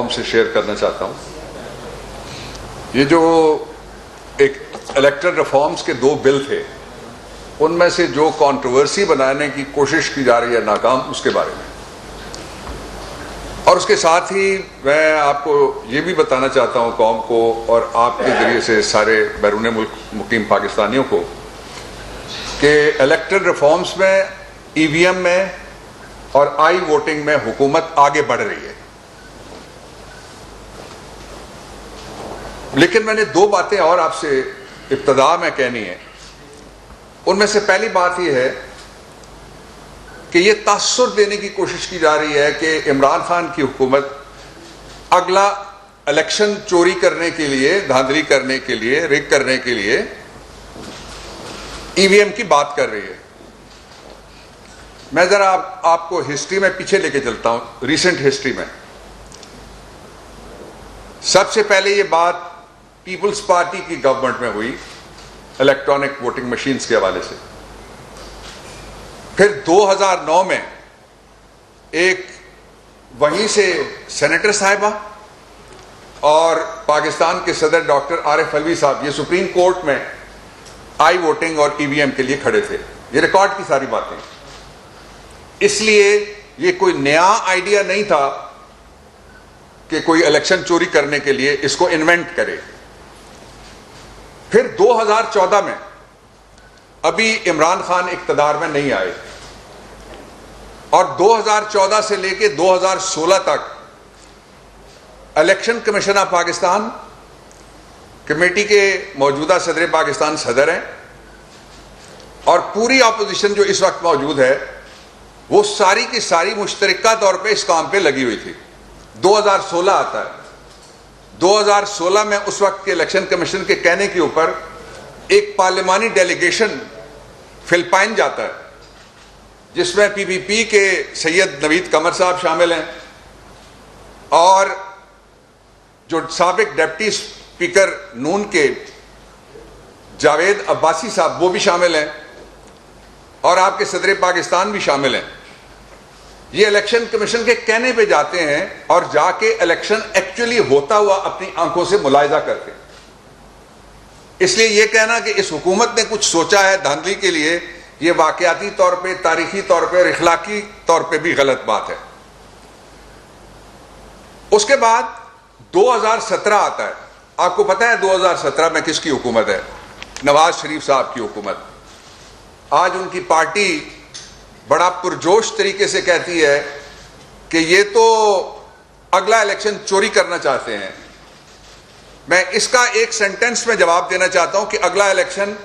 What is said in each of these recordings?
कौम से शेयर करना चाहता हूँ। ये जो एक इलेक्टोरल रिफॉर्म्स के 2 बिल थे, उनमें से जो कंट्रोवर्सी बनाने की कोशिश की जा रही है नाकाम, उसके बारे में, और उसके साथ ही मैं आपको ये भी बताना चाहता हूँ कौम को और आपके जरिए से सारे बैरून मुल्क मुकीम पाकिस्तानियों को कि इलेक्टोरल रिफॉर्म्स में, ईवीएम में और आई वोटिंग में हुकूमत आगे बढ़ रही है। लेकिन मैंने 2 बातें और आपसे इब्तदा में कहनी है। उनमें से पहली बात यह है कि यह तासुर देने की कोशिश की जा रही है कि इमरान खान की हुकूमत अगला इलेक्शन चोरी करने के लिए, धांधली करने के लिए, रिग करने के लिए ईवीएम की बात कर रही है। मैं जरा आपको हिस्ट्री में पीछे लेके चलता हूं, रिसेंट हिस्ट्री में। सबसे पहले यह बात पीपुल्स पार्टी की गवर्नमेंट में हुई इलेक्ट्रॉनिक वोटिंग मशीन्स के हवाले से। फिर 2009 में एक वहीं से सेनेटर साहिबा और पाकिस्तान के सदर डॉक्टर आरिफ अलवी साहब ये सुप्रीम कोर्ट में आई वोटिंग और ईवीएम के लिए खड़े थे। ये रिकॉर्ड की सारी बातें, इसलिए ये कोई नया आइडिया नहीं था कि कोई इलेक्शन चोरी करने के लिए इसको इन्वेंट करे। फिर 2014 में, अभी इमरान खान इक्तदार में नहीं आए, और 2014 से लेके 2016 तक election commission of Pakistan committee के मौजूदा सदर पाकिस्तान सदर हैं, और पूरी अपोजिशन जो इस वक्त मौजूद है वो सारी की सारी मुश्तरका तौर पे इस काम पे लगी हुई थी। 2016 आता है, 2016 में उस वक्त के इलेक्शन कमीशन के कहने के ऊपर एक पार्लिमानी डेलीगेशन फिलिपाइन जाता है, जिसमें पीपीपी के सैयद नवीद कमर साहब शामिल हैं और जो साबिक डिप्टी स्पीकर नून के जावेद अब्बासी साहब वो भी शामिल हैं, और आपके सदर पाकिस्तान भी शामिल हैं। ये इलेक्शन कमीशन के कहने पे जाते हैं और जाके इलेक्शन एक्चुअली होता हुआ अपनी आंखों से मुलाहिजा करते हैं। इसलिए यह कहना कि इस हुकूमत ने कुछ सोचा है धांधली के लिए, यह वाकयाती तौर पे, तारीखी तौर पे और इखलाकी तौर पे भी गलत बात है। उसके बाद 2017 आता है। आपको पता है 2017 में किसकी हुकूमत है? नवाज शरीफ साहब की हुकूमत। आज उनकी पार्टी बड़ा पुरजोश तरीके से कहती है कि ये तो अगला इलेक्शन चोरी करना चाहते हैं। मैं इसका एक सेंटेंस में जवाब देना चाहता हूं कि अगला इलेक्शन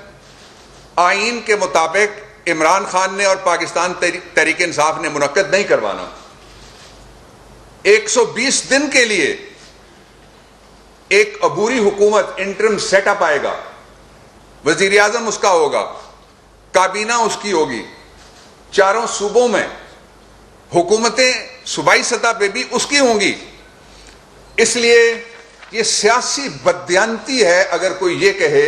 आईन के मुताबिक इमरान खान ने और पाकिस्तान तहरीक इंसाफ ने मुनक्कद नहीं करवाना। 120 दिन के लिए एक अबूरी हुकूमत इंटरिम सेटअप आएगा, वजीर आजम उसका होगा, काबीना उसकी होगी, चारों सूबों में हुकूमतें सूबाई सतह पे भी उसकी होंगी। इसलिए यह सियासी बददियानती है अगर कोई यह कहे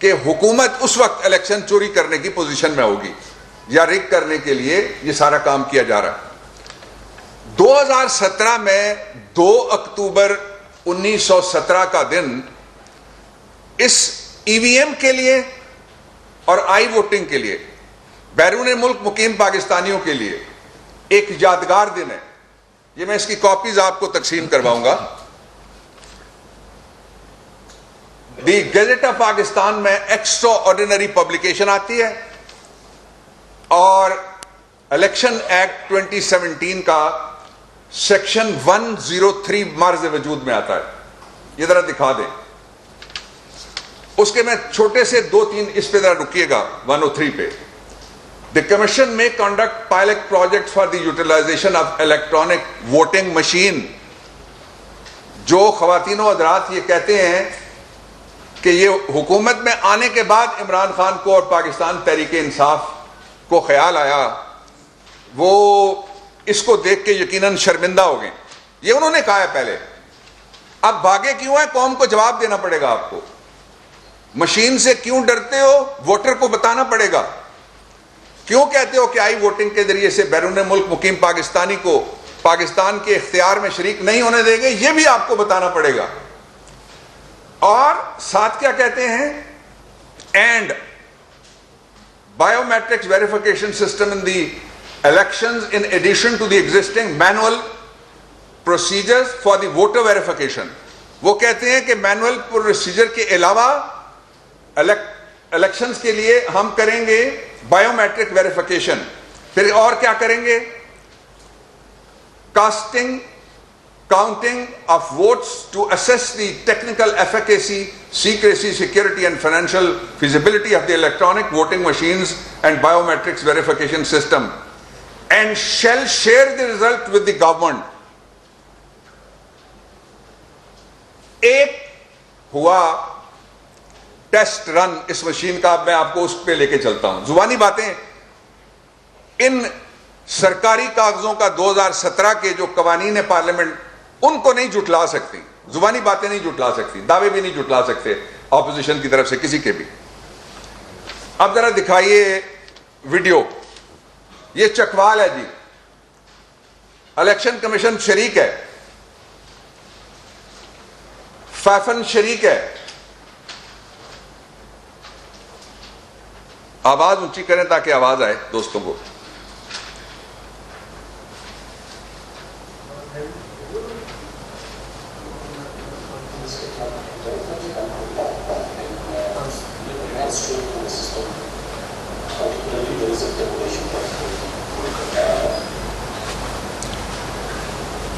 कि हुकूमत उस वक्त इलेक्शन चोरी करने की पोजीशन में होगी या रिग करने के लिए यह सारा काम किया जा रहा है। 2017 में 2 अक्टूबर 1917 का दिन इस ईवीएम के लिए और आई वोटिंग के लिए बैरून मुल्क मुकीम पाकिस्तानियों के लिए एक यादगार दिन है। ये मैं इसकी कॉपीज आपको तकसीम करवाऊंगा। दी गैजेट ऑफ पाकिस्तान में एक्स्ट्रा ऑर्डिनरी पब्लिकेशन आती है और इलेक्शन एक्ट 2017 का सेक्शन 103 मर्ज वजूद में आता है। ये जरा दिखा दें। उसके मैं छोटे से 2-3 इस पे जरा रुकिएगा। 103 पे the commission in conduct pilot project for the utilisation of electronic voting machine. जो खवातीन और हज़रात ये कहते हैं कि ये हुकूमत में आने के बाद इमरान खान को और पाकिस्तान तहरीक इंसाफ को ख्याल आया, वो इसको देख के यकीनन शर्मिंदा हो गए। ये उन्होंने कहा है पहले। अब भागे क्यों है? कौम को जवाब देना पड़ेगा आपको। मशीन से क्यों डरते हो? वोटर को बताना पड़ेगा। क्यों कहते हो कि आई वोटिंग के जरिए से बैरून मुल्क मुकीम पाकिस्तानी को पाकिस्तान के इख्तियार में शरीक नहीं होने देंगे, यह भी आपको बताना पड़ेगा। और साथ क्या कहते हैं, and biometrics verification system in the elections in addition to the existing manual procedures for the voter verification. वो कहते हैं कि मैनुअल प्रोसीजर के अलावा इलेक्शंस के लिए हम करेंगे बायोमेट्रिक वेरिफिकेशन। फिर और क्या करेंगे, casting counting of votes to assess the technical efficacy, secrecy, security and financial feasibility of the electronic voting machines and biometrics verification system, and shall share the result with the government. एक हुआ test run इस machine का, मैं आपको उस पे लेके चलता हूं। जुबानी बातें इन सरकारी कागजों का 2017 के जो कवानीन पार्लियामेंट, उनको नहीं जुटला सकती, जुबानी बातें नहीं जुटला सकती, दावे भी नहीं जुटला सकते ऑपोजिशन की तरफ से किसी के भी। अब जरा दिखाइए वीडियो। ये चकवाल है जी, इलेक्शन कमीशन शरीक है, फैफन शरीक है। आवाज ऊंची करें ताकि आवाज आए दोस्तों को।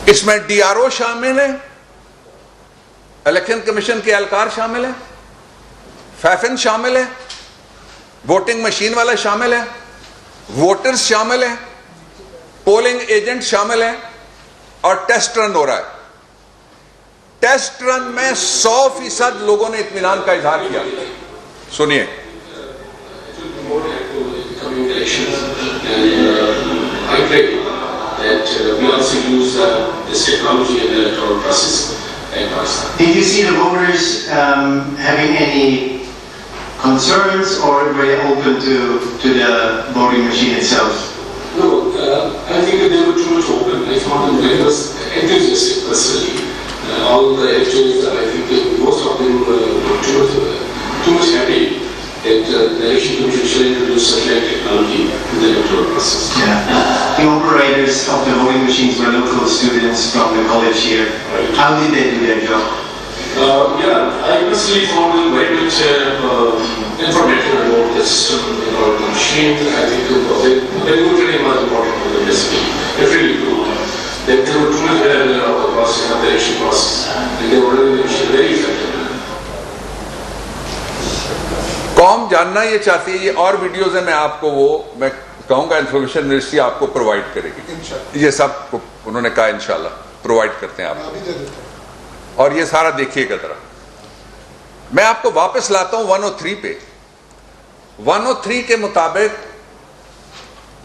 इसमें डीआरओ शामिल है, इलेक्शन कमीशन के एहलकार शामिल है, फैफन शामिल है, वोटिंग मशीन वाला शामिल है, वोटर्स शामिल है, पोलिंग एजेंट शामिल है, और टेस्ट रन हो रहा है। टेस्ट रन में 100% लोगों ने इत्मीनान का इजहार किया। सुनिए। That we also use this technology in the electoral process in Pakistan. Did you see the voters having any concerns, or were they open to the voting machine itself? No, I think that they were too much open. I found them very enthusiastic personally. All the electors, I think that most of them were too much happy that the election commission should introduce such a technology in the electoral process. Yeah. The operators of the voting machines were local students from the college here. Right. How did they do their job? Yeah, I personally found them very much informative about the system and about the machine. I think they were really more important for the recipe. It really proved that they were truly aware of the process of the election process, and they were running the machine very effectively. कौम जानना ये चाहती है, ये और videos है, मैं आपको वो मैं कहूंगा इंफॉर्मेशन मिनिस्ट्री आपको प्रोवाइड करेगी। ये सब उन्होंने कहा इंशाल्लाह प्रोवाइड करते हैं आपको। और ये सारा देखिएगा जरा। मैं आपको वापस लाता हूं 103 पे। 103 के मुताबिक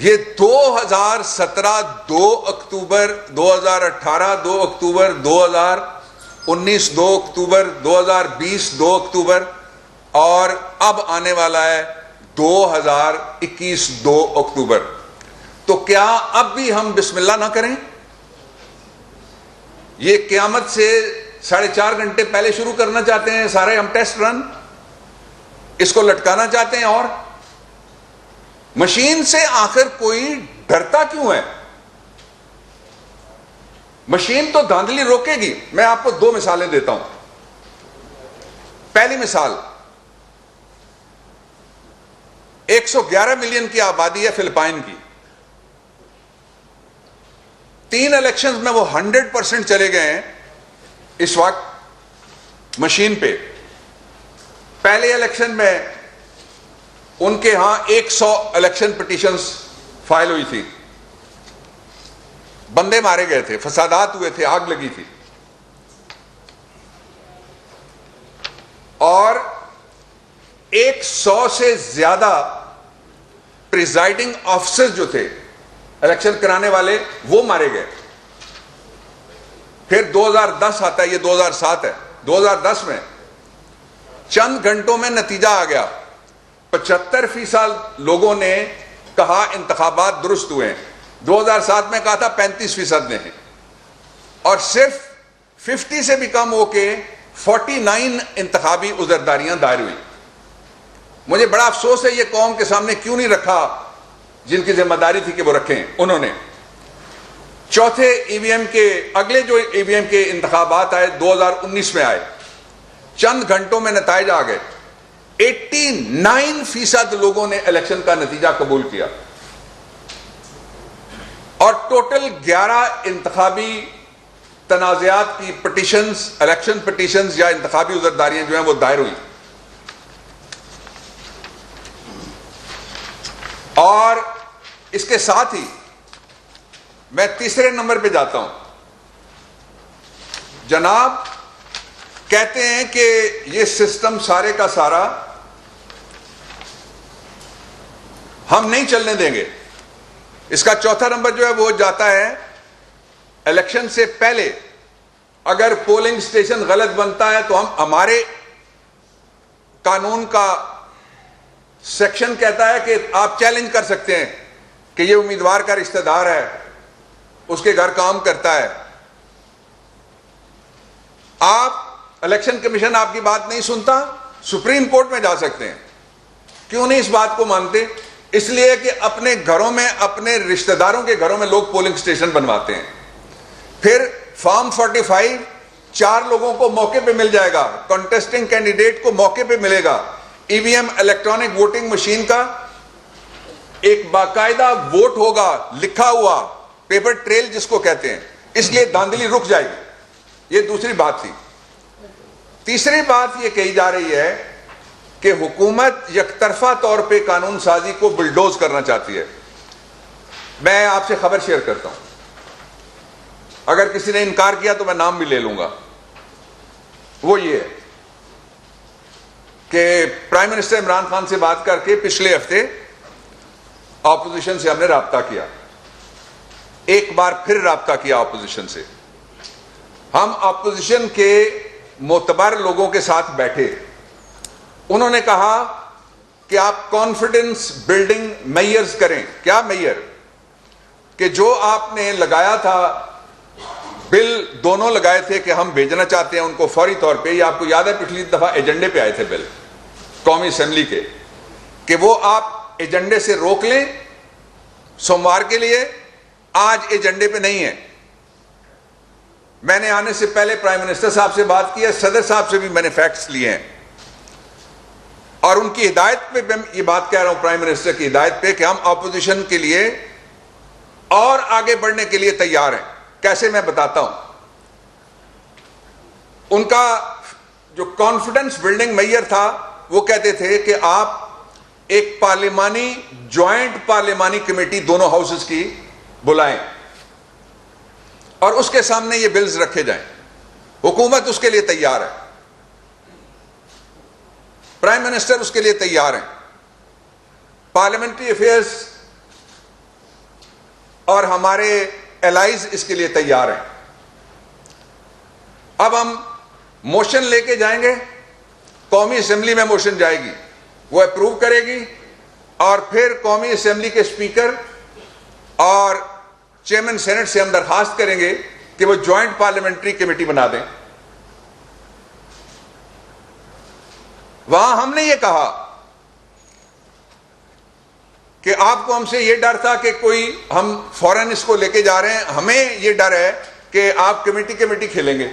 ये 2017 2 अक्टूबर 2018 2 अक्टूबर 2019 2 अक्टूबर 2020 2 अक्टूबर और अब आने वाला है 2021 2 अक्टूबर। तो क्या अब भी हम बिस्मिल्लाह ना करें? ये क़यामत से 4.5 घंटे पहले शुरू करना चाहते हैं सारे हम टेस्ट रन, इसको लटकाना चाहते हैं। और मशीन से आखिर कोई डरता क्यों है? मशीन तो धांधली रोकेगी। मैं आपको 2 मिसालें देता हूं। पहली मिसाल, 111 मिलियन की आबादी है फिलिपाइन की। 3 इलेक्शंस में वो 100% चले गए हैं इस वक्त मशीन पे। पहले इलेक्शन में उनके यहां 100 इलेक्शन पिटीशंस फाइल हुई थी, बंदे मारे गए थे, फसादात हुए थे, आग लगी थी। और 100 से ज्यादा प्रिजाइडिंग ऑफिसर जो थे इलेक्शन कराने वाले, वो मारे गए। फिर 2010 आता है, ये 2007 है। 2010 में चंद घंटों में नतीजा आ गया। 75% लोगों ने कहा इंतखाबात दुरुस्त हुए हैं। 2007 में कहा था 35% ने है, और सिर्फ 50 से भी कम होके 49 इंतखाबी उज़रदारियां दायर हुई। मुझे बड़ा अफसोस है ये कौम के सामने क्यों नहीं रखा, जिनकी जिम्मेदारी थी कि वो रखें। उन्होंने चौथे ईवीएम के, अगले जो ईवीएम के इंतखाबात आए 2019 में आए, चंद घंटों में नताइज आ गए। 89% लोगों ने इलेक्शन का नतीजा कबूल किया, और टोटल 11 इंतखाबी तनाज़ात की पिटीशंस, इलेक्शन पिटीशंस या इंतखाबी उज़रदारियां जो हैं वो दायर हुई। और इसके साथ ही मैं तीसरे नंबर पे जाता हूं। जनाब कहते हैं कि ये सिस्टम सारे का सारा हम नहीं चलने देंगे। इसका चौथा नंबर जो है वो जाता है, इलेक्शन से पहले अगर पोलिंग स्टेशन गलत बनता है तो हम, हमारे कानून का सेक्शन कहता है कि आप चैलेंज कर सकते हैं कि ये उम्मीदवार का रिश्तेदार है, उसके घर काम करता है। आप, इलेक्शन कमीशन आपकी बात नहीं सुनता, सुप्रीम कोर्ट में जा सकते हैं। क्यों नहीं इस बात को मानते? इसलिए कि अपने घरों में, अपने रिश्तेदारों के घरों में लोग पोलिंग स्टेशन बनवाते हैं। फिर फॉर्म 45 4 लोगों को मौके पे मिल जाएगा, कंटेस्टिंग कैंडिडेट को मौके पे मिलेगा। ईवीएम इलेक्ट्रॉनिक वोटिंग मशीन का एक बाकायदा वोट होगा, लिखा हुआ पेपर ट्रेल जिसको कहते हैं, इसलिए धांधली रुक जाएगी। ये दूसरी बात थी। तीसरी बात ये कही जा रही है कि हुकूमत यकतरफा तौर पे कानून साजी को बुलडोज करना चाहती है। मैं आपसे खबर शेयर करता हूं, अगर किसी ने इनकार किया तो मैं नाम भी ले लूंगा। वो ये है कि प्राइम मिनिस्टर इमरान खान से बात करके पिछले हफ्ते ऑपोजिशन से हमने राब्ता किया, एक बार फिर राब्ता किया ऑपोजिशन से। हम ऑपोजिशन के मोतबर लोगों के साथ बैठे, उन्होंने कहा कि आप कॉन्फिडेंस बिल्डिंग मेयर्स करें। क्या मेयर? कि जो आपने लगाया था, बिल दोनों लगाए थे कि हम भेजना चाहते हैं उनको फौरी तौर पे, ये आपको याद है पिछली दफा एजेंडे पे आए थे बिल कौमी असेंबली के, कि वो आप एजेंडे से रोक लें सोमवार के लिए, आज एजेंडे पे नहीं है। मैंने आने से पहले प्राइम मिनिस्टर साहब से बात की है, सदर साहब से भी मैंने फैक्ट्स लिए हैं, और उनकी हिदायत पे मैं ये बात कह रहा हूं, प्राइम मिनिस्टर की हिदायत पे, कि हम ऑपोजिशन के लिए और आगे बढ़ने के लिए तैयार हैं। कैसे? मैं बताता हूं। उनका जो कॉन्फिडेंस बिल्डिंग मेयर था, वो कहते थे कि आप एक पार्लिमानी, ज्वाइंट पार्लिमानी कमेटी दोनों हाउसेस की बुलाएं और उसके सामने ये बिल्स रखे जाएं। हुकूमत उसके लिए तैयार है, प्राइम मिनिस्टर उसके लिए तैयार हैं, पार्लियामेंट्री अफेयर्स और हमारे एलाइज इसके लिए तैयार हैं। अब हम मोशन लेके जाएंगे, कौमी असेंबली में मोशन जाएगी, वो अप्रूव करेगी, और फिर कौमी असेंबली के स्पीकर और चेयरमैन सेनेट से हम दरखास्त करेंगे कि वो ज्वाइंट पार्लियामेंट्री कमेटी बना दें। वहां हमने ये कहा कि आपको हमसे ये डर था कि कोई हम फौरन इसको लेके जा रहे हैं, हमें ये डर है कि आप कमेटी खेलेंगे।